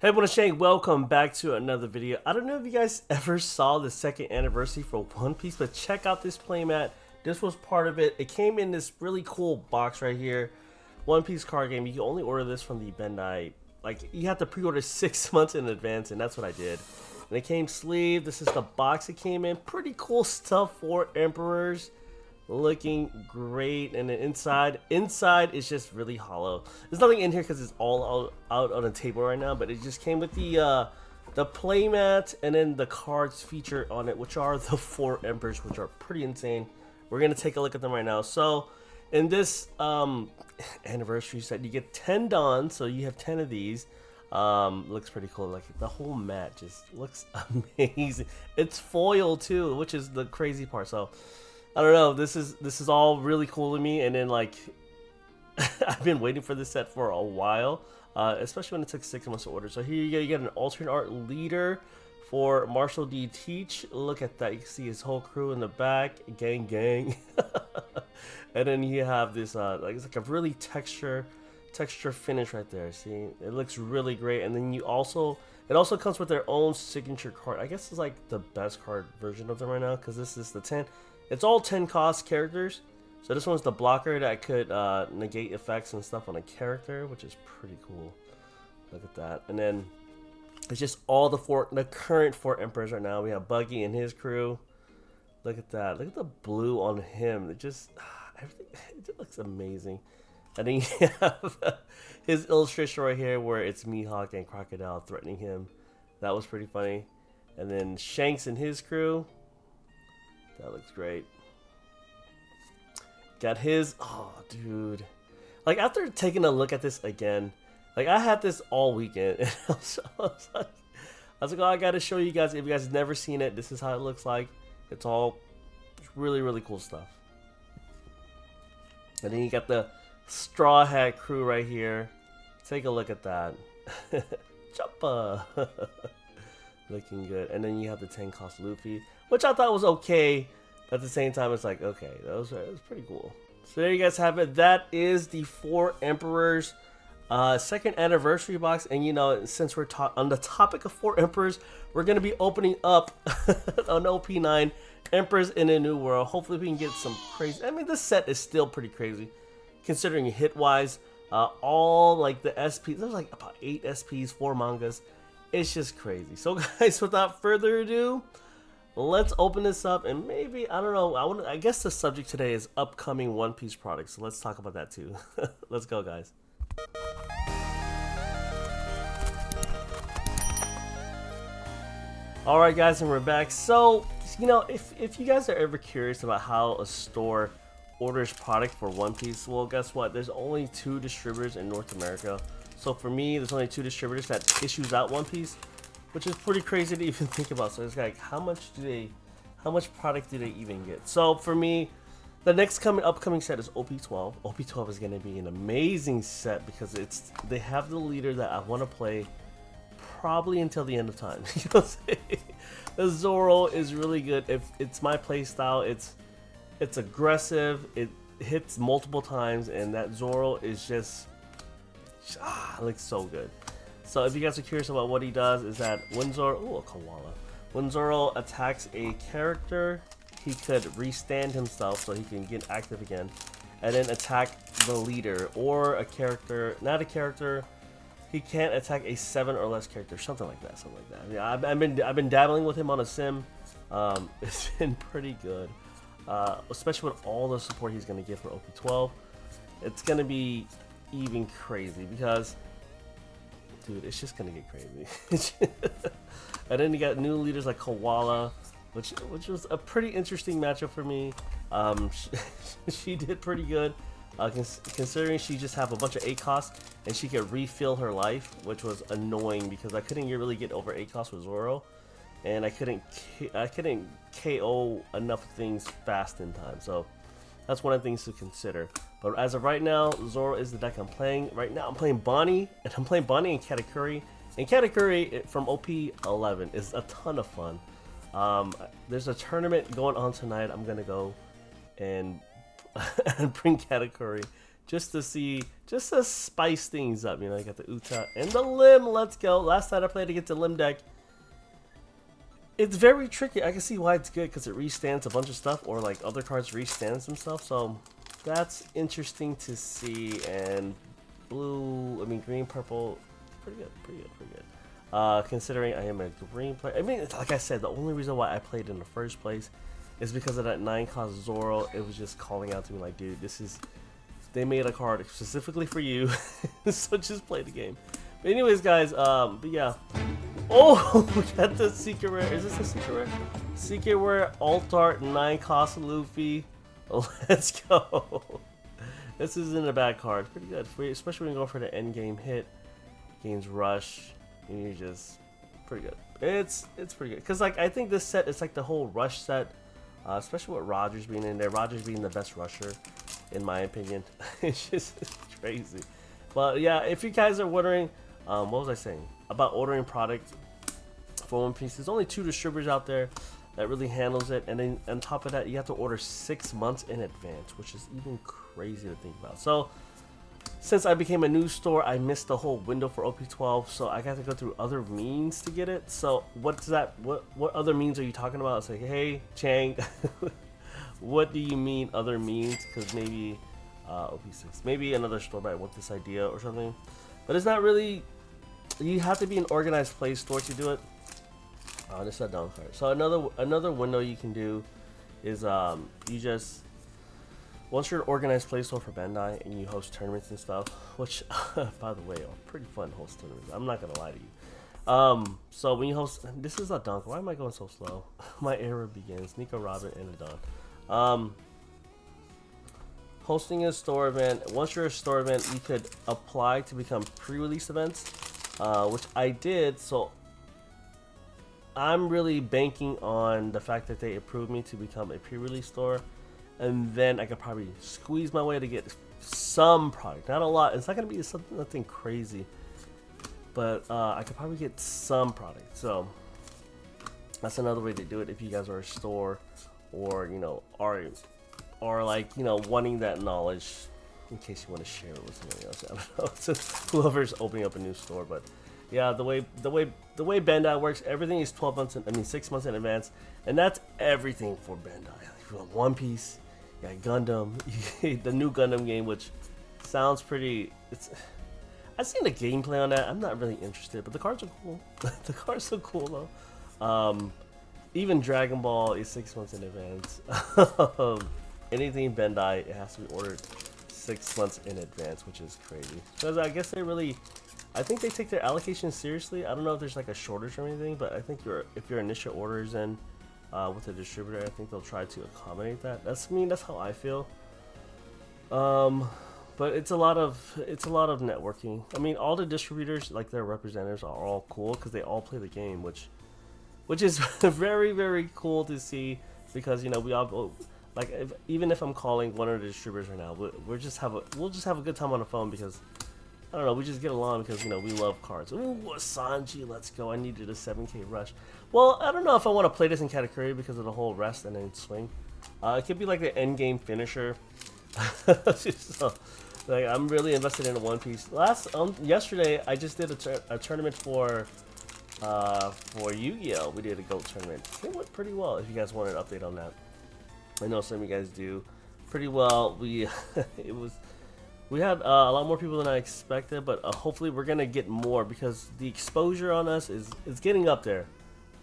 Hey everyone, it's Shane. Welcome back to another video. I don't know if you guys ever saw the second anniversary for One Piece, but check out this playmat. This was part of it. It came in this really cool box right here. One Piece card game. You can only order this from the Bandai. Like, you have to pre-order 6 months in advance, and that's what I did. And it came sleeved. This is the box it came in. Pretty cool stuff for Emperors. Looking great. And then inside is just really hollow. There's nothing in here because it's all out on the table right now, but it just came with the playmat and then the cards featured on it, which are the 4 Emperors, which are pretty insane. We're gonna take a look at them right now. So in this anniversary set, you get 10 Dons, so you have 10 of these. Looks pretty cool. Like, the whole mat just looks amazing. It's foil too, which is the crazy part. So I don't know, this is all really cool to me. And then, like, I've been waiting for this set for a while, especially when it took 6 months to order. So here you go, you get an alternate art leader for Marshall D. Teach. Look at that, you can see his whole crew in the back, gang gang. And then you have this like, it's like a really texture finish right there. See, it looks really great. And then it also comes with their own signature card. I guess it's like the best card version of them right now, because this is the 10. It's all 10 cost characters. So this one's the blocker that could negate effects and stuff on a character, which is pretty cool. Look at that. And then it's just all the current 4 Emperors right now. We have Buggy and his crew. Look at that. Look at the blue on him. It just everything, it looks amazing. And then you have his illustration right here where it's Mihawk and Crocodile threatening him. That was pretty funny. And then Shanks and his crew. That looks great. Got his, oh dude. Like, after taking a look at this again, like, I had this all weekend, and I was like, oh, I gotta show you guys. If you guys never seen it, this is how it looks like. It's all really, really cool stuff. And then you got the Straw Hat crew right here. Take a look at that. Choppa. Looking good. And then you have the 10 cost Luffy, which I thought was okay, but at the same time it's like, okay, that was pretty cool. So there you guys have it. That is the 4 Emperors second anniversary box. And you know, since we're on the topic of 4 Emperors, we're going to be opening up on OP9 Emperors in a New World. Hopefully we can get some crazy. I mean, this set is still pretty crazy considering hit wise. All like the SPs, there's like about 8 SPs, 4 mangas. It's just crazy. So guys, without further ado, let's open this up. And maybe, I don't know, I guess the subject today is upcoming One Piece products, so let's talk about that too. Let's go, guys. Alright guys, and we're back. So, you know, if you guys are ever curious about how a store orders product for One Piece, well, guess what? There's only 2 distributors in North America. So for me, there's only 2 distributors that issues out One Piece, which is pretty crazy to even think about. So it's like, how much product do they even get? So for me, the next upcoming set is OP12. OP12 is going to be an amazing set because they have the leader that I want to play probably until the end of time. You know what I'm saying? The Zoro is really good. If it's my play style, it's aggressive. It hits multiple times, and that Zoro is just looks so good. So if you guys are curious about what he does, is that when Zoro, ooh, a koala. When Zoro attacks a character, he could restand himself so he can get active again, and then attack the leader or a character, not a character. He can't attack a 7 or less character, something like that, Yeah, I've been dabbling with him on a sim. It's been pretty good, especially with all the support he's gonna get for OP12. It's gonna be even crazy because, dude, it's just gonna get crazy. And then you got new leaders like Koala, which was a pretty interesting matchup for me. She did pretty good, considering she just have a bunch of 8 costs and she could refill her life, which was annoying because I couldn't really get over 8 costs with Zoro, and I couldn't KO enough things fast in time. So that's one of the things to consider. But as of right now, Zoro is the deck I'm playing. Right now I'm playing Bonnie, and I'm playing Bonnie and Katakuri. And Katakuri from OP11 is a ton of fun. There's a tournament going on tonight. I'm going to go and bring Katakuri just to see, just to spice things up. You know, you got the Uta and the Lim. Let's go. Last time I played against the Lim deck, it's very tricky. I can see why it's good because it restands a bunch of stuff, or like other cards restands themselves. So that's interesting to see. And blue, I mean green, purple, pretty good, pretty good, pretty good. Considering I am a green player, I mean, like I said, the only reason why I played in the first place is because of that 9-cost Zoro. It was just calling out to me like, dude, this is, they made a card specifically for you, so just play the game. But anyways, guys, but yeah. Oh, we got the secret rare. Is this a secret rare? Secret rare alt art 9-cost Luffy. Let's go. This isn't a bad card. Pretty good, especially when you go for the end game hit. Gains rush, and you're just pretty good. It's pretty good because like I think this set is like the whole rush set, especially with Rogers being in there. Rogers being the best rusher, in my opinion. It's just crazy. But yeah, if you guys are wondering, what was I saying about ordering product for One Piece? There's only 2 distributors out there that really handles it, and then on top of that, you have to order 6 months in advance, which is even crazy to think about. So since I became a new store, I missed the whole window for OP12, so I got to go through other means to get it. So what's that? What other means are you talking about? It's like, hey, Chang, what do you mean other means? Because maybe OP6, maybe another store might want this idea or something, but it's not really. You have to be an organized play store to do it. Oh, this is a down card. So another window you can do is you just, once you're an organized play store for Bandai and you host tournaments and stuff, which by the way are pretty fun to host tournaments. I'm not gonna lie to you. So when you host, this is a dunk. Why am I going so slow? My era begins. Nico, Robin, and a Don. Hosting a store event. Once you're a store event, you could apply to become pre-release events, which I did. So I'm really banking on the fact that they approved me to become a pre-release store, and then I could probably squeeze my way to get some product. Not a lot. It's not going to be nothing crazy, but I could probably get some product. So that's another way to do it if you guys are a store, or you know, are like, you know, wanting that knowledge in case you want to share it with somebody else. I don't know. So whoever's opening up a new store, but yeah, the way Bandai works, everything is 12 months. I mean 6 months in advance, and that's everything for Bandai. If you want One Piece, you got Gundam, the new Gundam game, which sounds pretty. I've seen the gameplay on that. I'm not really interested, but the cards are cool. The cards are cool though. Even Dragon Ball is 6 months in advance. Anything Bandai, it has to be ordered 6 months in advance, which is crazy. Because I guess I think they take their allocation seriously. I don't know if there's like a shortage or anything, but I think if your initial order is in with a distributor, I think they'll try to accommodate that. That's how I feel. But it's a lot of networking. I mean, all the distributors, like their representatives, are all cool because they all play the game, which is very, very cool to see. Because you know, we all like, even if I'm calling one of the distributors right now, we'll just have a good time on the phone because I don't know, we just get along because, you know, we love cards. Ooh, Sanji, let's go. I needed a 7K rush. Well, I don't know if I want to play this in Katakuri because of the whole rest and then swing. It could be like the end game finisher. So, like, I'm really invested in a One Piece. Yesterday, I just did a tournament for Yu-Gi-Oh! We did a GOAT tournament. It went pretty well. If you guys want an update on that, I know some of you guys do pretty well. We had a lot more people than I expected, but hopefully we're gonna get more because the exposure on us is getting up there,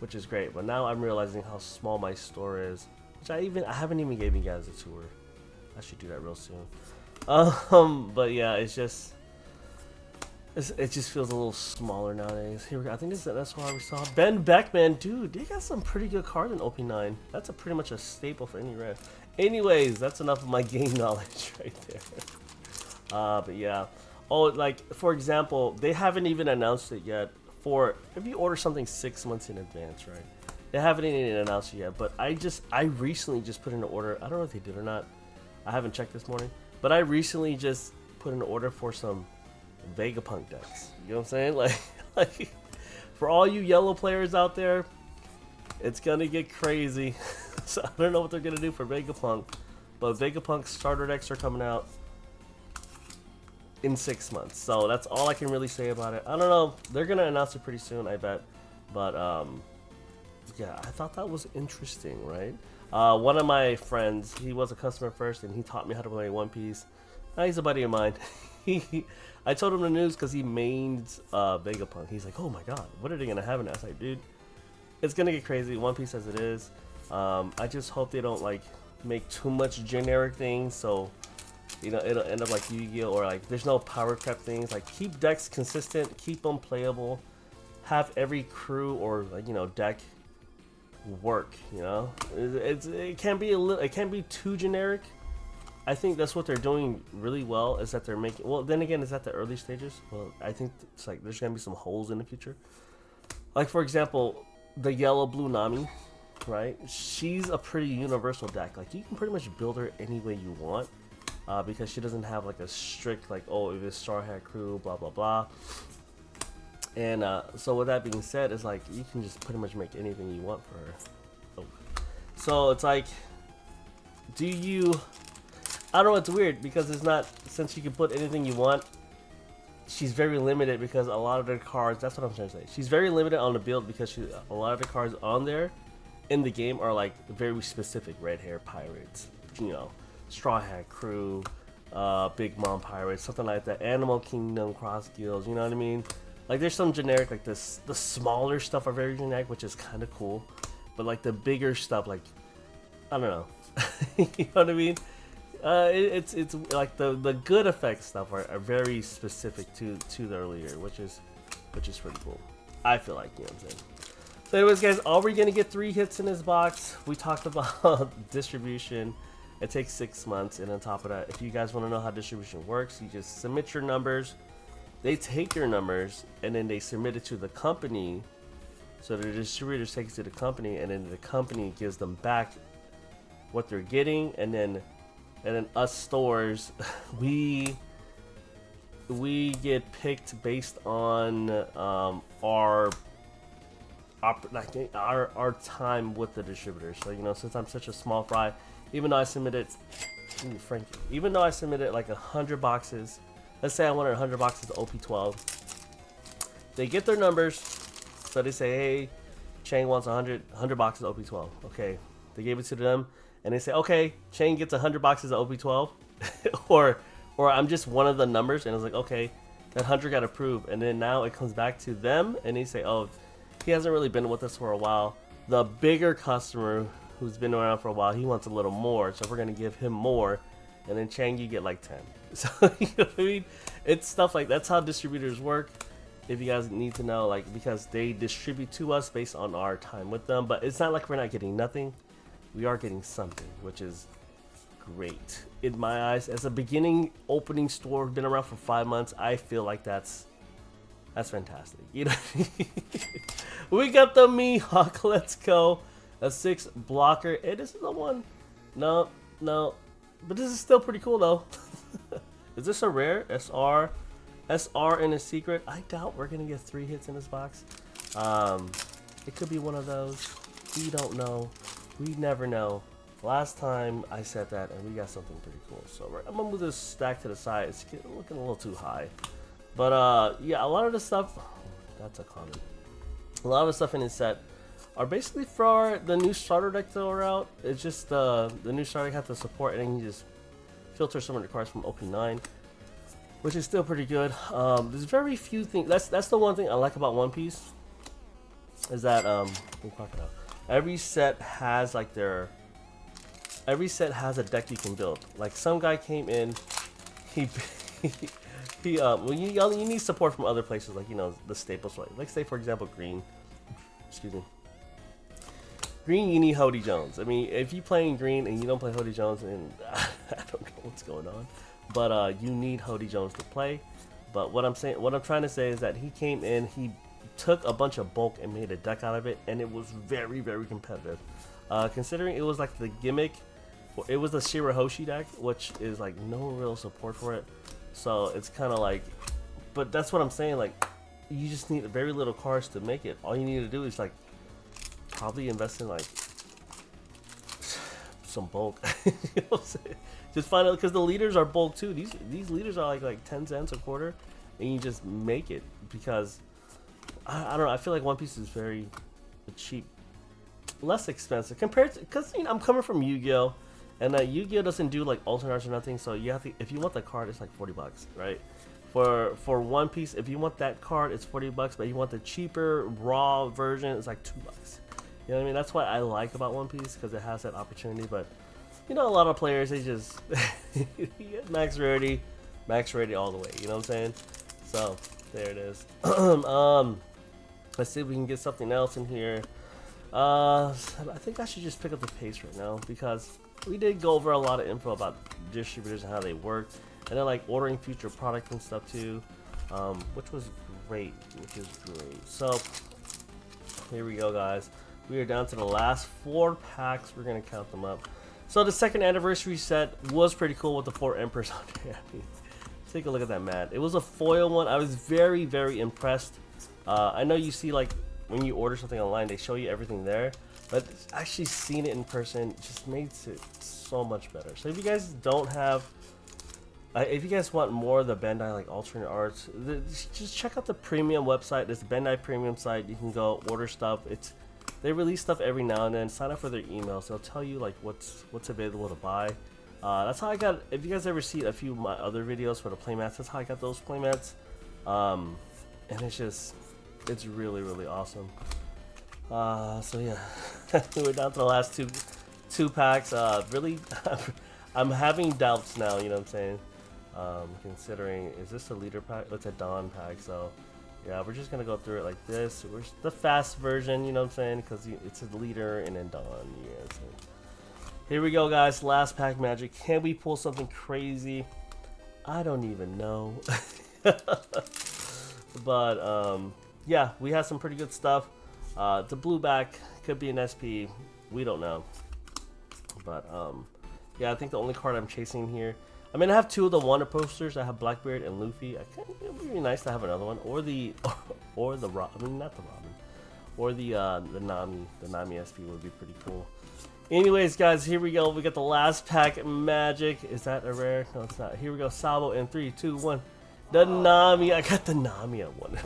which is great. But now I'm realizing how small my store is, which I haven't even given you guys a tour. I should do that real soon. But yeah, it just feels a little smaller nowadays. Here we go. I think that's why we saw Ben Beckman. Dude, they got some pretty good cards in OP9. That's pretty much a staple for any red. Anyways, that's enough of my game knowledge right there. But yeah. Oh, like for example, they haven't even announced it yet. For if you order something 6 months in advance, right? They haven't even announced it yet. But I recently just put in an order. I don't know if they did or not. I haven't checked this morning. But I recently just put in an order for some Vegapunk decks. You know what I'm saying? Like for all you yellow players out there, it's gonna get crazy. So I don't know what they're gonna do for Vegapunk, but Vegapunk starter decks are coming out. in 6 months. So that's all I can really say about it. I don't know. They're gonna announce it pretty soon, I bet. But yeah, I thought that was interesting, right? One of my friends, he was a customer first, and he taught me how to play One Piece. He's a buddy of mine. I told him the news because he mains Vegapunk. He's like, "Oh my god, what are they gonna have in it?" I was like, "Dude, it's gonna get crazy. One Piece as it is. I just hope they don't like make too much generic things, so you know it'll end up like Yu-Gi-Oh, or like there's no power creep things. Like keep decks consistent, keep them playable, have every crew or like deck work. You know, it can't be it can't be too generic. I think that's what they're doing really well, is that they're making. Well, then again, is at the early stages. Well, I think it's like there's gonna be some holes in the future. Like for example, the yellow blue Nami, right? She's a pretty universal deck. Like you can pretty much build her any way you want, because she doesn't have like a strict like, oh, if it's Straw Hat Crew, blah blah blah. And so with that being said, it's like you can just pretty much make anything you want for her. Oh. So it's like, do you? I don't know. It's weird because it's not, since you can put anything you want. She's very limited because a lot of the cards. That's what I'm trying to say. She's very limited on the build because a lot of the cards on there in the game are like very specific. Red Hair Pirates, Straw Hat Crew, Big Mom Pirates, something like that. Animal Kingdom Cross Guilds. You know what I mean? Like there's some generic like this. The smaller stuff are very generic, which is kind of cool. But like the bigger stuff, like I don't know. You know what I mean? It's like the good effect stuff are very specific to the earlier, which is pretty cool. I feel like, you know what I'm saying. So anyways, guys, are we gonna get 3 hits in this box? We talked about distribution. It takes 6 months, and on top of that, if you guys want to know how distribution works, you just submit your numbers. They take your numbers and then they submit it to the company. So the distributors take it to the company, and then the company gives them back what they're getting, and then us stores, we get picked based on our time with the distributors. So since I'm such a small fry, even though I submitted, even though I submitted like 100 boxes, let's say I wanted 100 boxes of OP12, they get their numbers, so they say, hey, Chang wants 100 boxes of OP12. Okay, they gave it to them. And they say, okay, Chang gets 100 boxes of OP12, or I'm just one of the numbers, and it's like, okay, that 100 got approved, and then now it comes back to them, and they say, oh, he hasn't really been with us for a while. The bigger customer who's been around for a while, he wants a little more, so we're gonna give him more, and then Chang, you get like 10. So you know what I mean? It's stuff like that's how distributors work. If you guys need to know, like because they distribute to us based on our time with them, but it's not like we're not getting nothing. We are getting something, which is great in my eyes. As a beginning opening store, been around for 5 months, I feel like that's fantastic. We got the Mihawk. Let's go. A 6 blocker. Hey, this is the one. No, but this is still pretty cool though. Is this a rare SR in a secret? I doubt we're gonna get 3 hits in this box. It could be one of those. We don't know. We never know. Last time I said that, and we got something pretty cool. So I'm gonna move this stack to the side. It's looking a little too high, but yeah, a lot of the stuff. That's a common. A lot of the stuff in this set are basically for the new starter deck that are out. It's just the new starter deck has the support, and then you just filter some of the cards from OP9, which is still pretty good. There's very few things. That's the one thing I like about One Piece, is that every set has like every set has a deck you can build. Like some guy came in, well, you need support from other places, like the staples. Like say for example green, excuse me. Green, you need Hody Jones. I mean, if you playing green and you don't play Hody Jones, and I don't know what's going on, but you need Hody Jones to play. But what I'm trying to say is that he came in, he took a bunch of bulk and made a deck out of it, and it was very, very competitive. Considering it was like the gimmick, it was the Shirahoshi deck, which is like no real support for it. So it's kind of like, but that's what I'm saying. Like, you just need very little cards to make it. All you need to do is like probably invest in like some bulk. You know what I'm saying? Just find out, because the leaders are bulk too. These leaders are like 10 cents a quarter, and you just make it because I don't know. I feel like One Piece is very cheap, less expensive compared to, because you know, I'm coming from Yu-Gi-Oh, and Yu-Gi-Oh doesn't do like alternate arts or nothing. So you have to, if you want the card, it's like 40 bucks, right? For One Piece, if you want that card, it's 40 bucks, but you want the cheaper raw version, it's like 2 bucks. You know what I mean? That's what I like about One Piece, because it has that opportunity. But you know, a lot of players, they just max rarity all the way. You know what I'm saying? So there it is. Let's see if we can get something else in here. I think I should just pick up the pace right now, because we did go over a lot of info about distributors and how they work, and then like ordering future product and stuff too, which was great. So here we go, guys. We are down to the last 4 packs. We're gonna count them up. So the second anniversary set was pretty cool with the 4 emperors on there. I mean, take a look at that, man. It was a foil one. I was very, very impressed. I know you see, like, when you order something online, they show you everything there, but actually seeing it in person just makes it so much better. So if you guys don't have, if you guys want more of the Bandai like alternate arts, just check out the premium website. There's the Bandai premium site. You can go order stuff. They release stuff every now and then. Sign up for their emails. They'll tell you like what's available to buy. That's how I got. If you guys ever see a few of my other videos for the playmats, that's how I got those playmats. And it's really, really awesome. So yeah, we're down to the last two packs. Really, I'm having doubts now. You know what I'm saying? Considering, is this a leader pack? It's a Dawn pack. So yeah, we're just gonna go through it like this. We're the fast version. You know what I'm saying? Because it's a leader and then Dawn. Yeah. So here we go, guys. Last pack magic. Can we pull something crazy? I don't even know. But yeah, we had some pretty good stuff. The blue back could be an SP. We don't know. But yeah, I think the only card I'm chasing here. I mean, I have 2 of the Wonder posters. I have Blackbeard and Luffy. It would be nice to have another one, or the Robin. I mean, not the Robin, or the Nami. The Nami SP would be pretty cool. Anyways, guys, here we go. We got the last pack magic. Is that a rare? No, it's not. Here we go. Sabo in 3, 2, 1. The Nami. I got the Nami at one,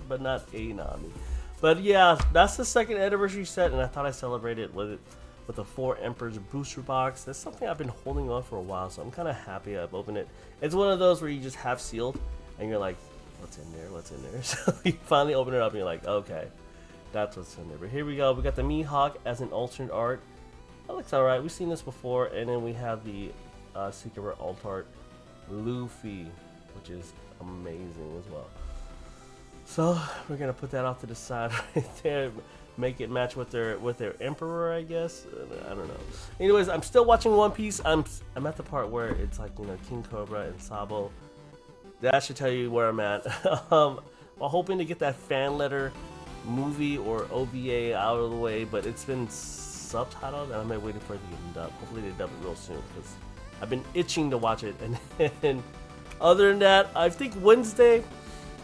but not a Nami. But yeah, that's the second anniversary set, and I thought I celebrated with it with the 4 Emperors booster box. That's something I've been holding on for a while, so I'm kind of happy I've opened it. It's one of those where you just have sealed, and you're like, what's in there? What's in there? So you finally open it up, and you're like, okay, that's what's in there. But here we go. We got the Mihawk as an alternate art. That looks alright. We've seen this before, and then we have the Secret alt art Luffy, which is amazing as well. So we're gonna put that off to the side right there, make it match with their emperor, I guess. I don't know. Anyways, I'm still watching One Piece. I'm at the part where it's like, you know, King Cobra and Sabo. That should tell you where I'm at. I'm hoping to get that fan letter movie or OVA out of the way, but it's been subtitled, and I'm waiting for it to get dubbed. Hopefully they dub it real soon, because I've been itching to watch it. And other than that, I think Wednesday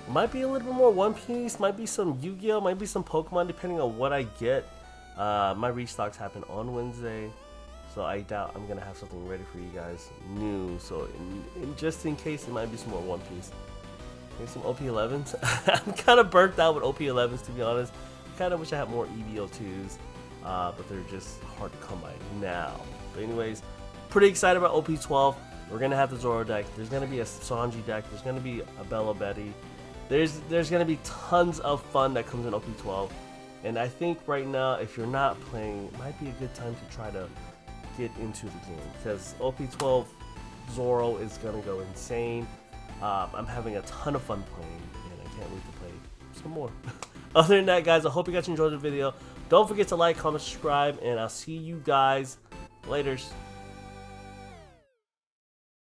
might be a little bit more One Piece, might be some Yu-Gi-Oh, might be some Pokemon, depending on what I get. My restocks happen on Wednesday, so I doubt I'm gonna have something ready for you guys new. So just in case, it might be some more One Piece. Maybe some OP11s. I'm kind of burnt out with OP11s, to be honest. I kind of wish I had more EVO2s, but they're just hard to come by now. But anyways, pretty excited about OP12. We're gonna have the Zoro deck. There's gonna be a Sanji deck. There's gonna be a Bella Betty. There's gonna be tons of fun that comes in OP12, and I think right now, if you're not playing, it might be a good time to try to get into the game, because OP12 Zoro is gonna go insane. I'm having a ton of fun playing, and I can't wait to play some more. Other than that, guys, I hope you guys enjoyed the video. Don't forget to like, comment, subscribe, and I'll see you guys laters.